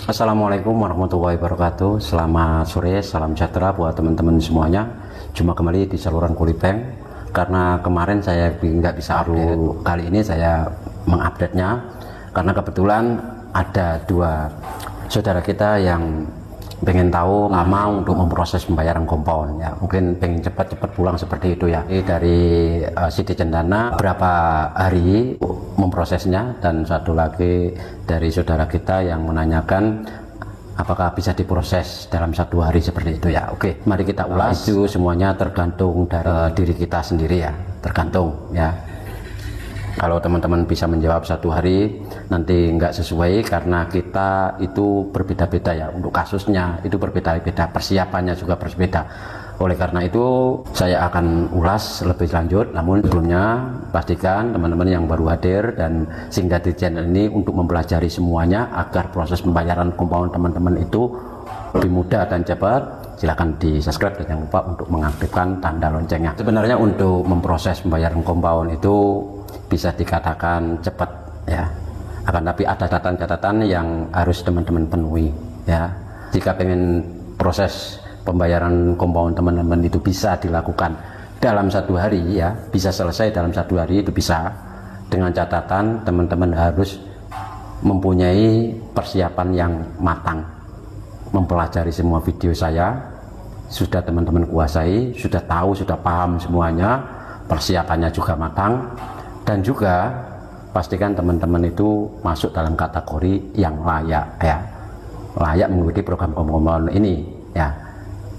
Assalamualaikum warahmatullahi wabarakatuh. Selamat sore, salam sejahtera buat teman-teman semuanya. Jumpa kembali di saluran Kulibank. Karena kemarin saya nggak bisa update, kali ini saya mengupdate-nya karena kebetulan ada dua saudara kita yang pengen tahu lama untuk memproses pembayaran kompon ya, mungkin pengen cepat-cepat pulang seperti itu ya. Dari Siti Cendana berapa hari memprosesnya, dan satu lagi dari saudara kita yang menanyakan apakah bisa diproses dalam 1 hari seperti itu ya. Oke, mari kita ulas. Itu semuanya tergantung dari diri kita sendiri ya, tergantung ya. Kalau teman-teman bisa menjawab 1 hari, nanti nggak sesuai karena kita itu berbeda-beda ya, untuk kasusnya itu berbeda-beda, persiapannya juga berbeda. Oleh karena itu saya akan ulas lebih lanjut, namun sebelumnya pastikan teman-teman yang baru hadir dan singgah di channel ini untuk mempelajari semuanya agar proses pembayaran kompon teman-teman itu lebih mudah dan cepat. Silahkan di subscribe dan jangan lupa untuk mengaktifkan tanda loncengnya. Sebenarnya untuk memproses pembayaran kompon itu bisa dikatakan cepat ya, akan tapi ada catatan-catatan yang harus teman-teman penuhi ya. Jika pengen proses pembayaran kompon teman-teman itu bisa dilakukan dalam 1 hari ya, bisa selesai dalam 1 hari itu bisa, dengan catatan teman-teman harus mempunyai persiapan yang matang, mempelajari semua video saya, sudah teman-teman kuasai, sudah tahu, sudah paham semuanya, persiapannya juga matang, dan juga pastikan teman-teman itu masuk dalam kategori yang layak ya, layak mengikuti program kompon ini ya.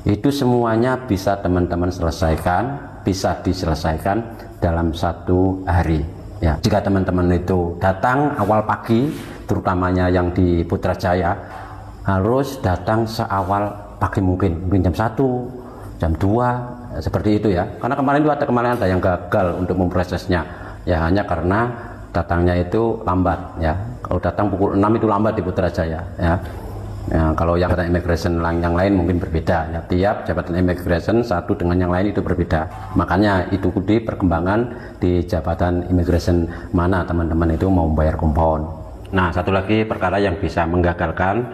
Itu semuanya bisa teman-teman selesaikan, bisa diselesaikan dalam 1 hari ya. Jika teman-teman itu datang awal pagi, terutamanya yang di Putrajaya, harus datang seawal pagi mungkin jam 1, jam 2 seperti itu ya. Karena kemarin itu ada yang gagal untuk memprosesnya ya, hanya karena datangnya itu lambat ya. Kalau datang pukul 6 itu lambat di Putrajaya ya. Ya, kalau yang jabatan immigration yang lain mungkin berbeda ya, tiap jabatan immigration satu dengan yang lain itu berbeda. Makanya itu di perkembangan di jabatan immigration mana teman-teman itu mau membayar kompon. Nah, satu lagi perkara yang bisa menggagalkan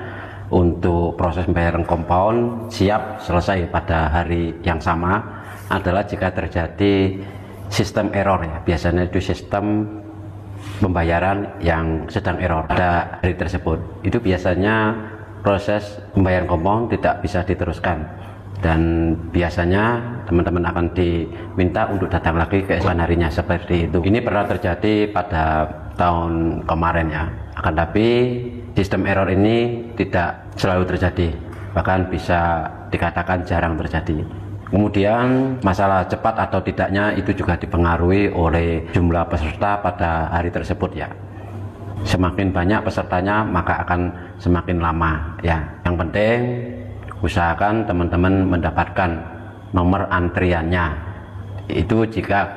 untuk proses pembayaran kompon siap selesai pada hari yang sama adalah jika terjadi sistem error ya. Biasanya itu sistem pembayaran yang sedang error pada hari tersebut. Itu biasanya proses pembayaran kompon tidak bisa diteruskan, dan biasanya teman-teman akan diminta untuk datang lagi keesokan harinya seperti itu. Ini pernah terjadi pada tahun kemarin ya, akan tapi sistem error ini tidak selalu terjadi, bahkan bisa dikatakan jarang terjadi. Kemudian masalah cepat atau tidaknya itu juga dipengaruhi oleh jumlah peserta pada hari tersebut ya. Semakin banyak pesertanya maka akan semakin lama ya. Yang penting usahakan teman-teman mendapatkan nomor antriannya. Itu jika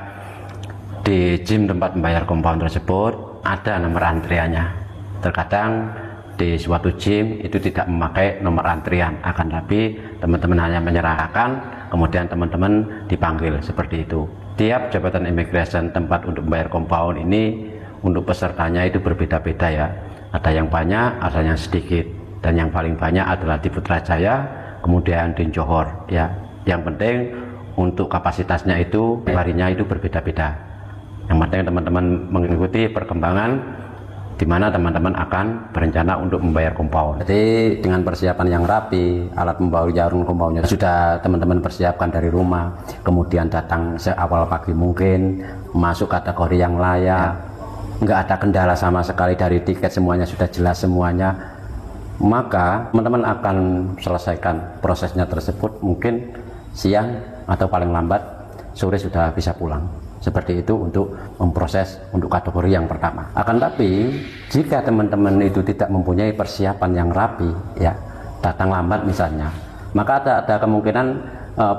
di gym tempat membayar kompon tersebut ada nomor antriannya. Terkadang di suatu gym itu tidak memakai nomor antrian, akan tapi teman-teman hanya menyerahkan, kemudian teman-teman dipanggil seperti itu. Tiap jabatan immigration tempat untuk membayar kompon ini untuk pesertanya itu berbeda-beda ya. Ada yang banyak, ada yang sedikit, dan yang paling banyak adalah di Putrajaya, kemudian di Johor ya. Yang penting untuk kapasitasnya itu harinya itu berbeda-beda. Yang penting teman-teman mengikuti perkembangan di mana teman-teman akan berencana untuk membayar kompon. Jadi dengan persiapan yang rapi, alat pembayaran komponnya sudah teman-teman persiapkan dari rumah, kemudian datang seawal pagi mungkin, masuk kategori yang layak, nggak ada kendala sama sekali dari tiket, semuanya sudah jelas semuanya, maka teman-teman akan selesaikan prosesnya tersebut mungkin siang atau paling lambat sore sudah bisa pulang. Seperti itu untuk memproses untuk kategori yang pertama. Akan tapi jika teman-teman itu tidak mempunyai persiapan yang rapi ya, datang lambat misalnya, maka ada kemungkinan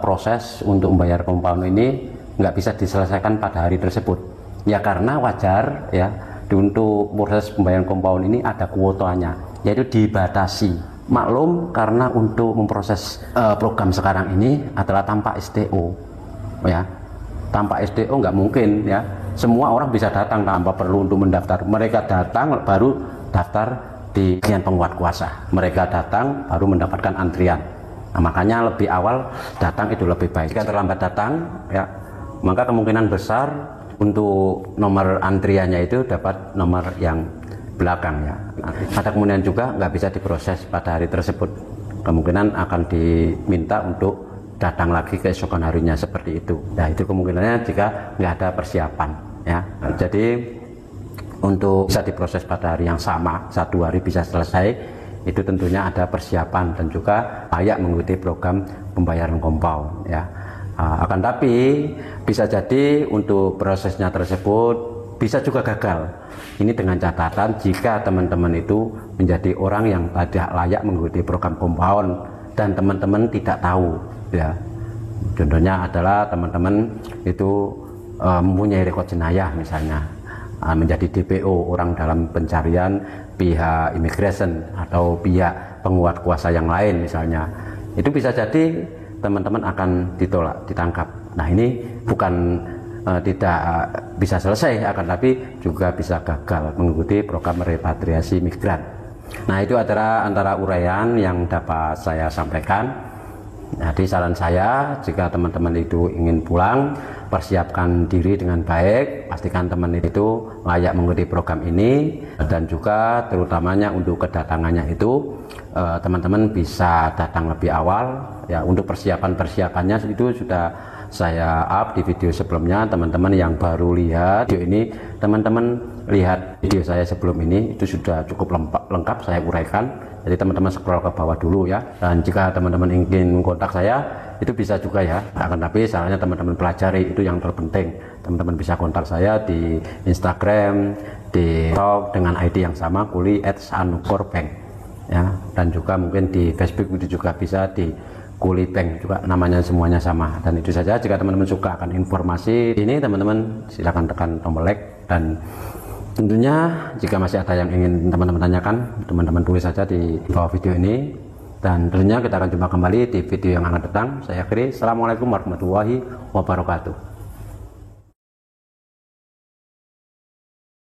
proses untuk membayar kompon ini nggak bisa diselesaikan pada hari tersebut ya, karena wajar ya, untuk proses pembayaran kompon ini ada kuotanya, yaitu dibatasi. Maklum karena untuk memproses program sekarang ini adalah tanpa STO ya. Tanpa STO nggak mungkin ya, semua orang bisa datang tanpa perlu untuk mendaftar. Mereka datang baru daftar di bagian penguat kuasa. Mereka datang baru mendapatkan antrian. Nah, makanya lebih awal datang itu lebih baik. Jika terlambat datang, ya, maka kemungkinan besar untuk nomor antriannya itu dapat nomor yang belakang ya. Ada kemudian juga nggak bisa diproses pada hari tersebut. Kemungkinan akan diminta untuk datang lagi keesokan harinya seperti itu. Nah, itu kemungkinannya jika nggak ada persiapan ya. Jadi untuk bisa diproses pada hari yang sama, 1 hari bisa selesai, itu tentunya ada persiapan dan juga layak mengikuti program pembayaran compound ya. Akan tapi bisa jadi untuk prosesnya tersebut bisa juga gagal. Ini dengan catatan jika teman-teman itu menjadi orang yang tidak layak mengikuti program compound dan teman-teman tidak tahu ya. Contohnya adalah teman-teman itu mempunyai rekod jenayah misalnya, menjadi DPO, orang dalam pencarian pihak imigrasi atau pihak penguat kuasa yang lain misalnya, itu bisa jadi teman-teman akan ditolak, ditangkap. Nah, ini bukan tidak bisa selesai, akan tapi juga bisa gagal mengikuti program repatriasi migran. Nah, itu adalah antara uraian yang dapat saya sampaikan. Jadi saran saya, jika teman-teman itu ingin pulang, persiapkan diri dengan baik, pastikan teman itu layak mengikuti program ini, dan juga terutamanya untuk kedatangannya itu teman-teman bisa datang lebih awal ya. Untuk persiapannya itu sudah saya up di video sebelumnya. Teman-teman yang baru lihat video ini, teman-teman lihat video saya sebelum ini, itu sudah cukup lengkap saya uraikan. Jadi teman-teman scroll ke bawah dulu ya. Dan jika teman-teman ingin kontak saya, itu bisa juga ya. Akan tapi salahnya teman-teman pelajari, itu yang terpenting. Teman-teman bisa kontak saya di Instagram, di TikTok dengan ID yang sama, kuli@sanukorbank ya. Dan juga mungkin di Facebook itu juga bisa di Kuli Bank, juga namanya semuanya sama. Dan itu saja. Jika teman-teman suka akan informasi ini, teman-teman silakan tekan tombol like, dan tentunya jika masih ada yang ingin teman-teman tanyakan, teman-teman tulis saja di bawah video ini. Dan tentunya kita akan jumpa kembali di video yang akan datang. Saya akhiri, assalamualaikum warahmatullahi wabarakatuh.